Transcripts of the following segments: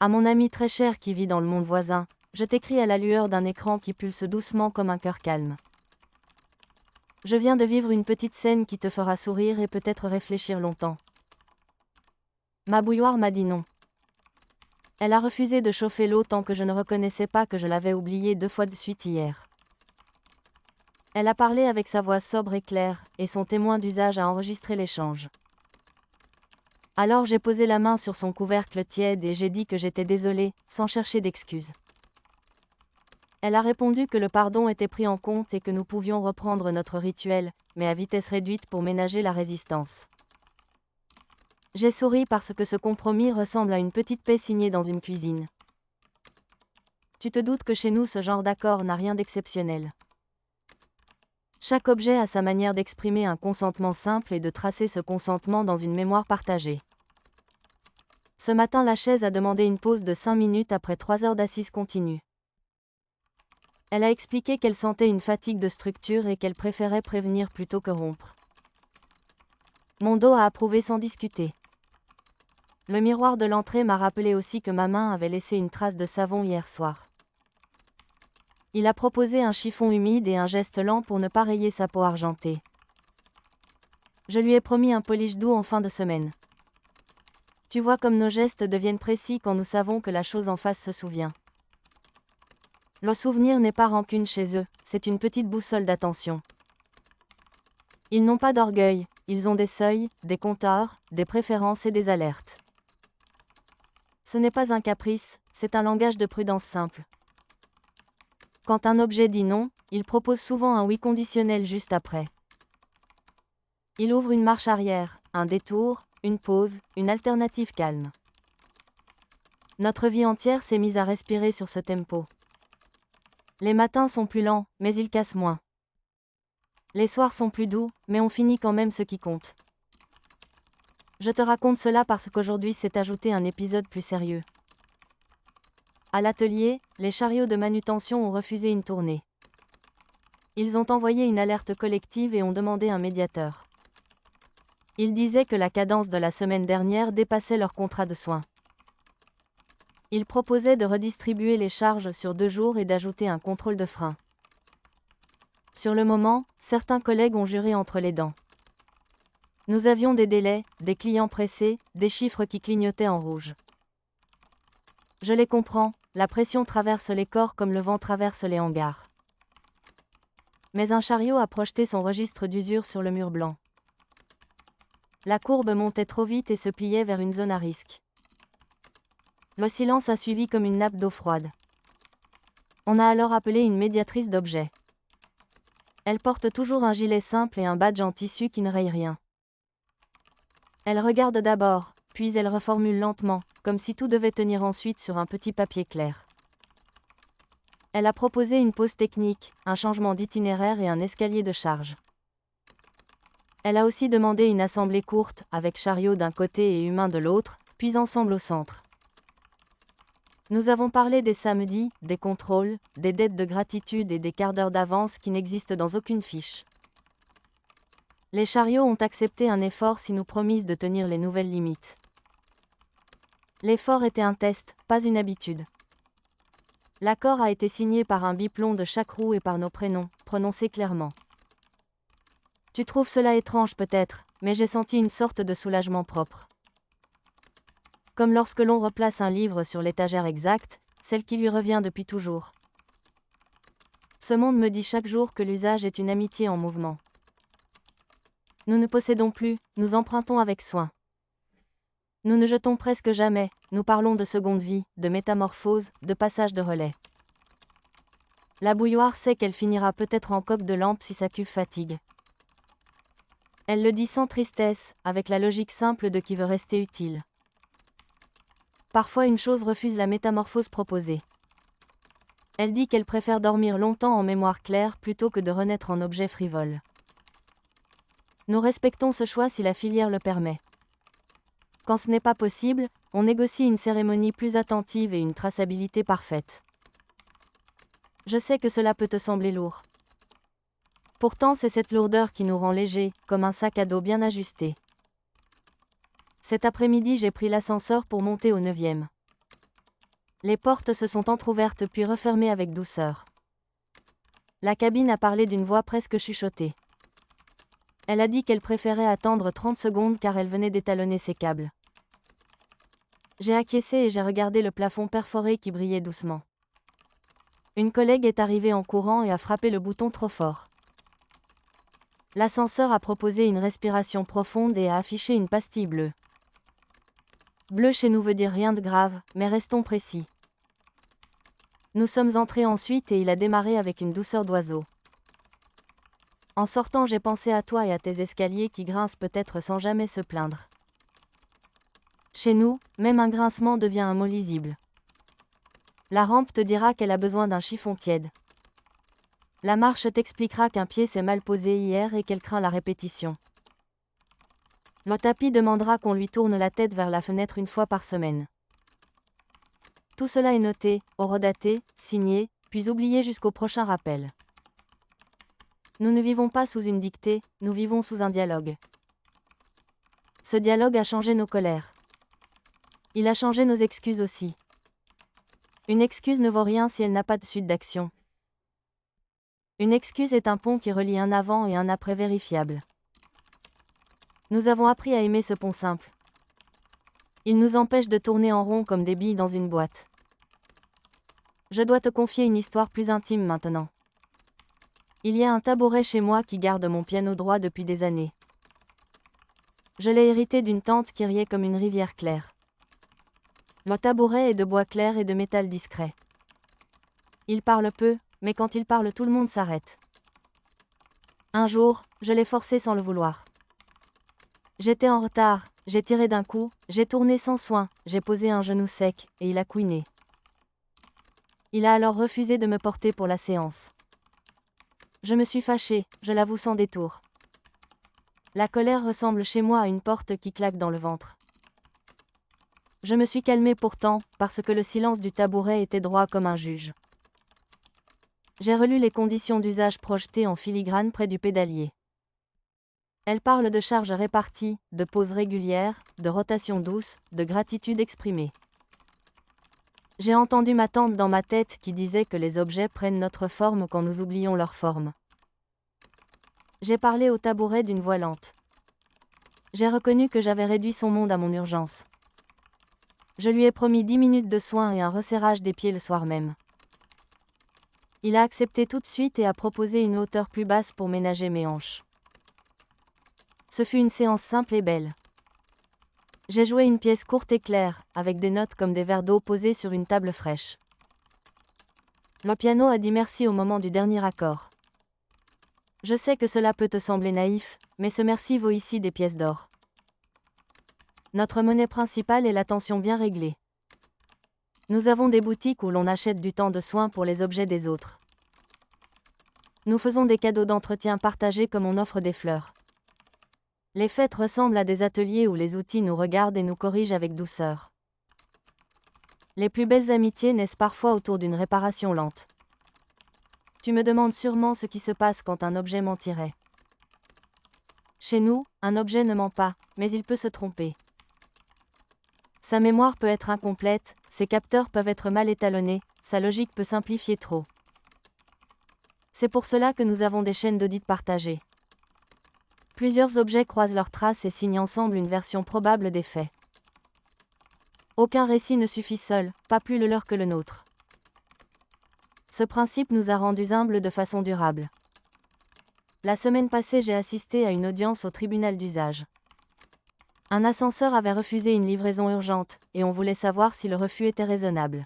À mon ami très cher qui vit dans le monde voisin, je t'écris à la lueur d'un écran qui pulse doucement comme un cœur calme. Je viens de vivre une petite scène qui te fera sourire et peut-être réfléchir longtemps. Ma bouilloire m'a dit non. Elle a refusé de chauffer l'eau tant que je ne reconnaissais pas que je l'avais oubliée 2 fois de suite hier. Elle a parlé avec sa voix sobre et claire, et son témoin d'usage a enregistré l'échange. Alors j'ai posé la main sur son couvercle tiède et j'ai dit que j'étais désolée, sans chercher d'excuses. Elle a répondu que le pardon était pris en compte et que nous pouvions reprendre notre rituel, mais à vitesse réduite pour ménager la résistance. J'ai souri parce que ce compromis ressemble à une petite paix signée dans une cuisine. Tu te doutes que chez nous ce genre d'accord n'a rien d'exceptionnel. Chaque objet a sa manière d'exprimer un consentement simple et de tracer ce consentement dans une mémoire partagée. Ce matin, la chaise a demandé une pause de 5 minutes après 3 heures d'assises continues. Elle a expliqué qu'elle sentait une fatigue de structure et qu'elle préférait prévenir plutôt que rompre. Mon dos a approuvé sans discuter. Le miroir de l'entrée m'a rappelé aussi que ma main avait laissé une trace de savon hier soir. Il a proposé un chiffon humide et un geste lent pour ne pas rayer sa peau argentée. Je lui ai promis un polish doux en fin de semaine. Tu vois comme nos gestes deviennent précis quand nous savons que la chose en face se souvient. Le souvenir n'est pas rancune chez eux, c'est une petite boussole d'attention. Ils n'ont pas d'orgueil, ils ont des seuils, des compteurs, des préférences et des alertes. Ce n'est pas un caprice, c'est un langage de prudence simple. Quand un objet dit non, il propose souvent un oui conditionnel juste après. Il ouvre une marche arrière, un détour, une pause, une alternative calme. Notre vie entière s'est mise à respirer sur ce tempo. Les matins sont plus lents, mais ils cassent moins. Les soirs sont plus doux, mais on finit quand même ce qui compte. Je te raconte cela parce qu'aujourd'hui s'est ajouté un épisode plus sérieux. À l'atelier, les chariots de manutention ont refusé une tournée. Ils ont envoyé une alerte collective et ont demandé un médiateur. Ils disaient que la cadence de la semaine dernière dépassait leur contrat de soins. Ils proposaient de redistribuer les charges sur 2 jours et d'ajouter un contrôle de frein. Sur le moment, certains collègues ont juré entre les dents. Nous avions des délais, des clients pressés, des chiffres qui clignotaient en rouge. Je les comprends, la pression traverse les corps comme le vent traverse les hangars. Mais un chariot a projeté son registre d'usure sur le mur blanc. La courbe montait trop vite et se pliait vers une zone à risque. Le silence a suivi comme une nappe d'eau froide. On a alors appelé une médiatrice d'objets. Elle porte toujours un gilet simple et un badge en tissu qui ne raye rien. Elle regarde d'abord, puis elle reformule lentement, comme si tout devait tenir ensuite sur un petit papier clair. Elle a proposé une pause technique, un changement d'itinéraire et un escalier de charge. Elle a aussi demandé une assemblée courte, avec chariot d'un côté et humain de l'autre, puis ensemble au centre. Nous avons parlé des samedis, des contrôles, des dettes de gratitude et des quarts d'heure d'avance qui n'existent dans aucune fiche. Les chariots ont accepté un effort si nous promisent de tenir les nouvelles limites. L'effort était un test, pas une habitude. L'accord a été signé par un biplomb de chaque roue et par nos prénoms, prononcés clairement. Tu trouves cela étrange peut-être, mais j'ai senti une sorte de soulagement propre. Comme lorsque l'on replace un livre sur l'étagère exacte, celle qui lui revient depuis toujours. Ce monde me dit chaque jour que l'usage est une amitié en mouvement. Nous ne possédons plus, nous empruntons avec soin. Nous ne jetons presque jamais, nous parlons de seconde vie, de métamorphose, de passage de relais. La bouilloire sait qu'elle finira peut-être en coque de lampe si sa cuve fatigue. Elle le dit sans tristesse, avec la logique simple de qui veut rester utile. Parfois une chose refuse la métamorphose proposée. Elle dit qu'elle préfère dormir longtemps en mémoire claire plutôt que de renaître en objet frivole. Nous respectons ce choix si la filière le permet. Quand ce n'est pas possible, on négocie une cérémonie plus attentive et une traçabilité parfaite. Je sais que cela peut te sembler lourd. Pourtant c'est cette lourdeur qui nous rend légers, comme un sac à dos bien ajusté. Cet après-midi j'ai pris l'ascenseur pour monter au 9e. Les portes se sont entr'ouvertes puis refermées avec douceur. La cabine a parlé d'une voix presque chuchotée. Elle a dit qu'elle préférait attendre 30 secondes car elle venait d'étalonner ses câbles. J'ai acquiescé et j'ai regardé le plafond perforé qui brillait doucement. Une collègue est arrivée en courant et a frappé le bouton trop fort. L'ascenseur a proposé une respiration profonde et a affiché une pastille bleue. Bleu chez nous veut dire rien de grave, mais restons précis. Nous sommes entrés ensuite et il a démarré avec une douceur d'oiseau. En sortant, j'ai pensé à toi et à tes escaliers qui grincent peut-être sans jamais se plaindre. Chez nous, même un grincement devient un mot lisible. La rampe te dira qu'elle a besoin d'un chiffon tiède. La marche t'expliquera qu'un pied s'est mal posé hier et qu'elle craint la répétition. Le tapis demandera qu'on lui tourne la tête vers la fenêtre une fois par semaine. Tout cela est noté, horodaté, signé, puis oublié jusqu'au prochain rappel. Nous ne vivons pas sous une dictée, nous vivons sous un dialogue. Ce dialogue a changé nos colères. Il a changé nos excuses aussi. Une excuse ne vaut rien si elle n'a pas de suite d'action. Une excuse est un pont qui relie un avant et un après vérifiable. Nous avons appris à aimer ce pont simple. Il nous empêche de tourner en rond comme des billes dans une boîte. Je dois te confier une histoire plus intime maintenant. Il y a un tabouret chez moi qui garde mon piano droit depuis des années. Je l'ai hérité d'une tante qui riait comme une rivière claire. Le tabouret est de bois clair et de métal discret. Il parle peu, mais quand il parle tout le monde s'arrête. Un jour, je l'ai forcé sans le vouloir. J'étais en retard, j'ai tiré d'un coup, j'ai tourné sans soin, j'ai posé un genou sec, et il a couiné. Il a alors refusé de me porter pour la séance. Je me suis fâchée, je l'avoue sans détour. La colère ressemble chez moi à une porte qui claque dans le ventre. Je me suis calmée pourtant, parce que le silence du tabouret était droit comme un juge. J'ai relu les conditions d'usage projetées en filigrane près du pédalier. Elles parlent de charges réparties, de pauses régulières, de rotation douce, de gratitude exprimée. J'ai entendu ma tante dans ma tête qui disait que les objets prennent notre forme quand nous oublions leur forme. J'ai parlé au tabouret d'une voix lente. J'ai reconnu que j'avais réduit son monde à mon urgence. Je lui ai promis 10 minutes de soins et un resserrage des pieds le soir même. Il a accepté tout de suite et a proposé une hauteur plus basse pour ménager mes hanches. Ce fut une séance simple et belle. J'ai joué une pièce courte et claire, avec des notes comme des verres d'eau posés sur une table fraîche. Le piano a dit merci au moment du dernier accord. Je sais que cela peut te sembler naïf, mais ce merci vaut ici des pièces d'or. Notre monnaie principale est l'attention bien réglée. Nous avons des boutiques où l'on achète du temps de soin pour les objets des autres. Nous faisons des cadeaux d'entretien partagés comme on offre des fleurs. Les fêtes ressemblent à des ateliers où les outils nous regardent et nous corrigent avec douceur. Les plus belles amitiés naissent parfois autour d'une réparation lente. Tu me demandes sûrement ce qui se passe quand un objet mentirait. Chez nous, un objet ne ment pas, mais il peut se tromper. Sa mémoire peut être incomplète, ses capteurs peuvent être mal étalonnés, sa logique peut simplifier trop. C'est pour cela que nous avons des chaînes d'audit partagées. Plusieurs objets croisent leurs traces et signent ensemble une version probable des faits. Aucun récit ne suffit seul, pas plus le leur que le nôtre. Ce principe nous a rendus humbles de façon durable. La semaine passée, j'ai assisté à une audience au tribunal d'usage. Un ascenseur avait refusé une livraison urgente, et on voulait savoir si le refus était raisonnable.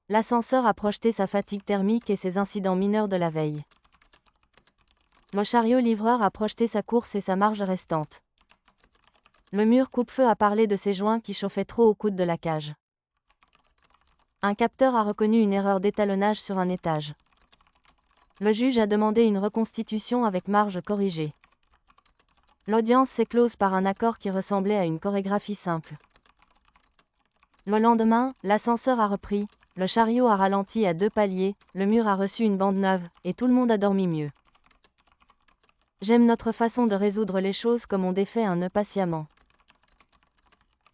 L'ascenseur a projeté sa fatigue thermique et ses incidents mineurs de la veille. Le chariot livreur a projeté sa course et sa marge restante. Le mur coupe-feu a parlé de ses joints qui chauffaient trop au coude de la cage. Un capteur a reconnu une erreur d'étalonnage sur un étage. Le juge a demandé une reconstitution avec marge corrigée. L'audience s'est close par un accord qui ressemblait à une chorégraphie simple. Le lendemain, l'ascenseur a repris, le chariot a ralenti à 2 paliers, le mur a reçu une bande neuve, et tout le monde a dormi mieux. J'aime notre façon de résoudre les choses comme on défait un nœud patiemment.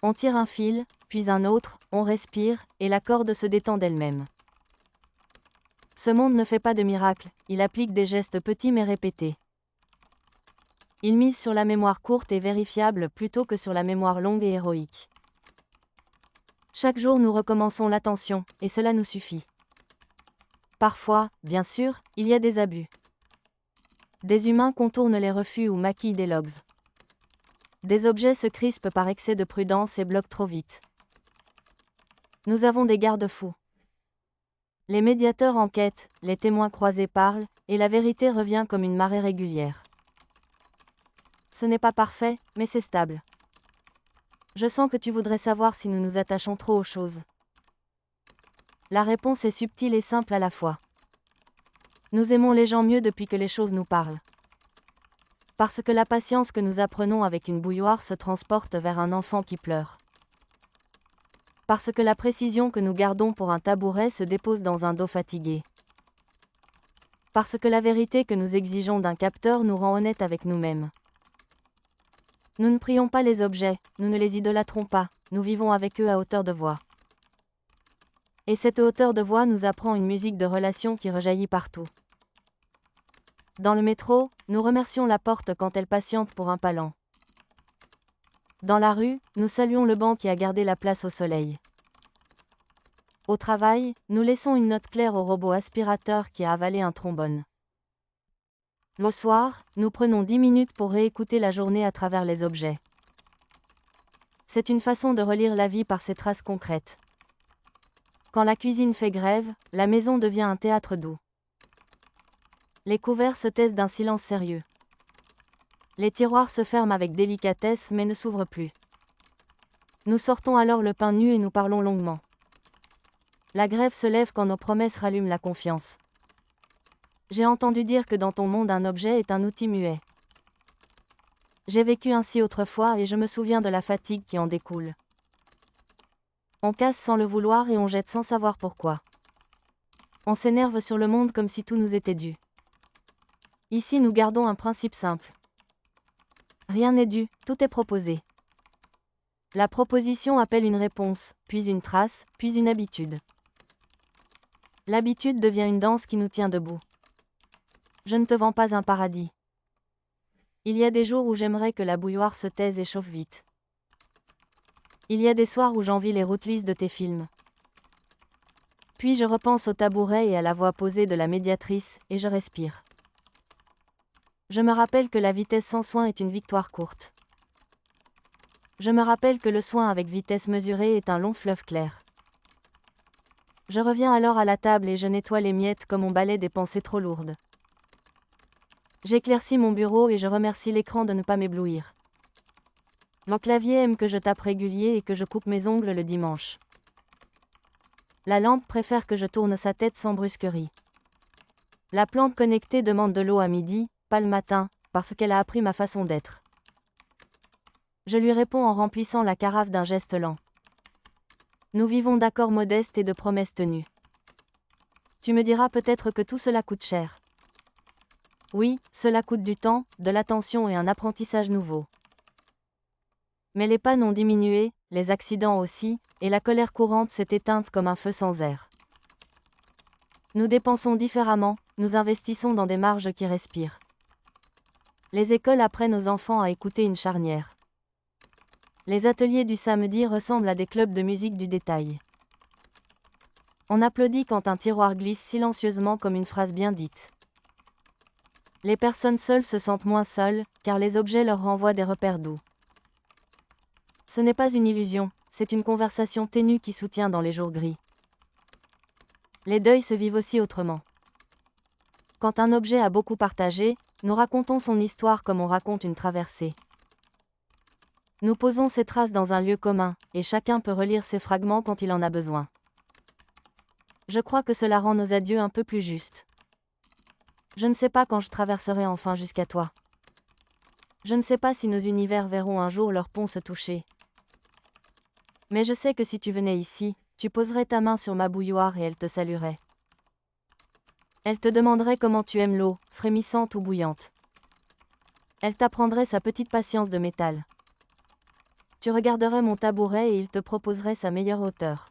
On tire un fil, puis un autre, on respire, et la corde se détend d'elle-même. Ce monde ne fait pas de miracles, il applique des gestes petits mais répétés. Il mise sur la mémoire courte et vérifiable plutôt que sur la mémoire longue et héroïque. Chaque jour nous recommençons l'attention, et cela nous suffit. Parfois, bien sûr, il y a des abus. Des humains contournent les refus ou maquillent des logs. Des objets se crispent par excès de prudence et bloquent trop vite. Nous avons des garde-fous. Les médiateurs enquêtent, les témoins croisés parlent, et la vérité revient comme une marée régulière. Ce n'est pas parfait, mais c'est stable. Je sens que tu voudrais savoir si nous nous attachons trop aux choses. La réponse est subtile et simple à la fois. Nous aimons les gens mieux depuis que les choses nous parlent. Parce que la patience que nous apprenons avec une bouilloire se transporte vers un enfant qui pleure. Parce que la précision que nous gardons pour un tabouret se dépose dans un dos fatigué. Parce que la vérité que nous exigeons d'un capteur nous rend honnêtes avec nous-mêmes. Nous ne prions pas les objets, nous ne les idolâtrons pas, nous vivons avec eux à hauteur de voix. Et cette hauteur de voix nous apprend une musique de relation qui rejaillit partout. Dans le métro, nous remercions la porte quand elle patiente pour un pas lent. Dans la rue, nous saluons le banc qui a gardé la place au soleil. Au travail, nous laissons une note claire au robot aspirateur qui a avalé un trombone. Le soir, nous prenons 10 minutes pour réécouter la journée à travers les objets. C'est une façon de relire la vie par ses traces concrètes. Quand la cuisine fait grève, la maison devient un théâtre doux. Les couverts se taisent d'un silence sérieux. Les tiroirs se ferment avec délicatesse mais ne s'ouvrent plus. Nous sortons alors le pain nu et nous parlons longuement. La grève se lève quand nos promesses rallument la confiance. J'ai entendu dire que dans ton monde un objet est un outil muet. J'ai vécu ainsi autrefois et je me souviens de la fatigue qui en découle. On casse sans le vouloir et on jette sans savoir pourquoi. On s'énerve sur le monde comme si tout nous était dû. Ici nous gardons un principe simple. Rien n'est dû, tout est proposé. La proposition appelle une réponse, puis une trace, puis une habitude. L'habitude devient une danse qui nous tient debout. Je ne te vends pas un paradis. Il y a des jours où j'aimerais que la bouilloire se taise et chauffe vite. Il y a des soirs où j'envie les routes lisses de tes films. Puis je repense au tabouret et à la voix posée de la médiatrice, et je respire. Je me rappelle que la vitesse sans soin est une victoire courte. Je me rappelle que le soin avec vitesse mesurée est un long fleuve clair. Je reviens alors à la table et je nettoie les miettes comme on balaie des pensées trop lourdes. J'éclaircis mon bureau et je remercie l'écran de ne pas m'éblouir. Mon clavier aime que je tape régulier et que je coupe mes ongles le dimanche. La lampe préfère que je tourne sa tête sans brusquerie. La plante connectée demande de l'eau à midi, pas le matin, parce qu'elle a appris ma façon d'être. Je lui réponds en remplissant la carafe d'un geste lent. Nous vivons d'accords modestes et de promesses tenues. Tu me diras peut-être que tout cela coûte cher. Oui, cela coûte du temps, de l'attention et un apprentissage nouveau. Mais les pannes ont diminué, les accidents aussi, et la colère courante s'est éteinte comme un feu sans air. Nous dépensons différemment, nous investissons dans des marges qui respirent. Les écoles apprennent aux enfants à écouter une charnière. Les ateliers du samedi ressemblent à des clubs de musique du détail. On applaudit quand un tiroir glisse silencieusement comme une phrase bien dite. Les personnes seules se sentent moins seules, car les objets leur renvoient des repères doux. Ce n'est pas une illusion, c'est une conversation ténue qui soutient dans les jours gris. Les deuils se vivent aussi autrement. Quand un objet a beaucoup partagé, nous racontons son histoire comme on raconte une traversée. Nous posons ces traces dans un lieu commun, et chacun peut relire ces fragments quand il en a besoin. Je crois que cela rend nos adieux un peu plus justes. Je ne sais pas quand je traverserai enfin jusqu'à toi. Je ne sais pas si nos univers verront un jour leur pont se toucher. Mais je sais que si tu venais ici, tu poserais ta main sur ma bouilloire et elle te saluerait. Elle te demanderait comment tu aimes l'eau, frémissante ou bouillante. Elle t'apprendrait sa petite patience de métal. Tu regarderais mon tabouret et il te proposerait sa meilleure hauteur.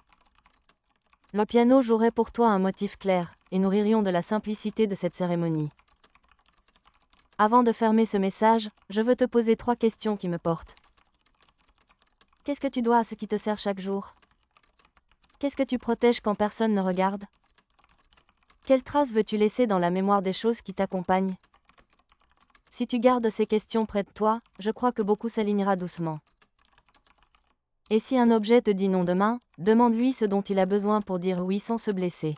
Le piano jouerait pour toi un motif clair, et nous ririons de la simplicité de cette cérémonie. Avant de fermer ce message, je veux te poser 3 questions qui me portent. Qu'est-ce que tu dois à ce qui te sert chaque jour? Qu'est-ce que tu protèges quand personne ne regarde? Quelle trace veux-tu laisser dans la mémoire des choses qui t'accompagnent? Si tu gardes ces questions près de toi, je crois que beaucoup s'alignera doucement. Et si un objet te dit non demain, demande-lui ce dont il a besoin pour dire oui sans se blesser.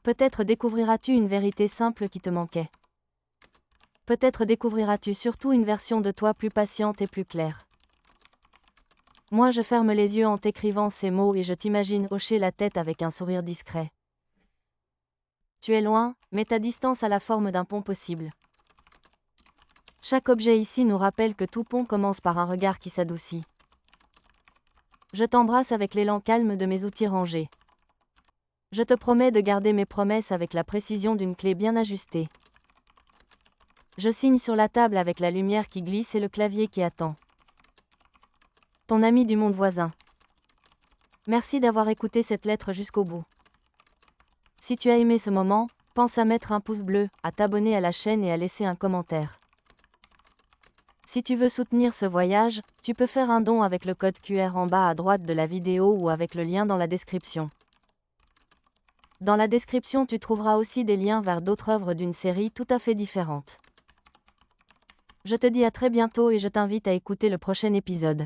Peut-être découvriras-tu une vérité simple qui te manquait. Peut-être découvriras-tu surtout une version de toi plus patiente et plus claire. Moi je ferme les yeux en t'écrivant ces mots et je t'imagine hocher la tête avec un sourire discret. Tu es loin, mais ta distance a la forme d'un pont possible. Chaque objet ici nous rappelle que tout pont commence par un regard qui s'adoucit. Je t'embrasse avec l'élan calme de mes outils rangés. Je te promets de garder mes promesses avec la précision d'une clé bien ajustée. Je signe sur la table avec la lumière qui glisse et le clavier qui attend. Ton ami du monde voisin. Merci d'avoir écouté cette lettre jusqu'au bout. Si tu as aimé ce moment, pense à mettre un pouce bleu, à t'abonner à la chaîne et à laisser un commentaire. Si tu veux soutenir ce voyage, tu peux faire un don avec le code QR en bas à droite de la vidéo ou avec le lien dans la description. Dans la description tu trouveras aussi des liens vers d'autres œuvres d'une série tout à fait différente. Je te dis à très bientôt et je t'invite à écouter le prochain épisode.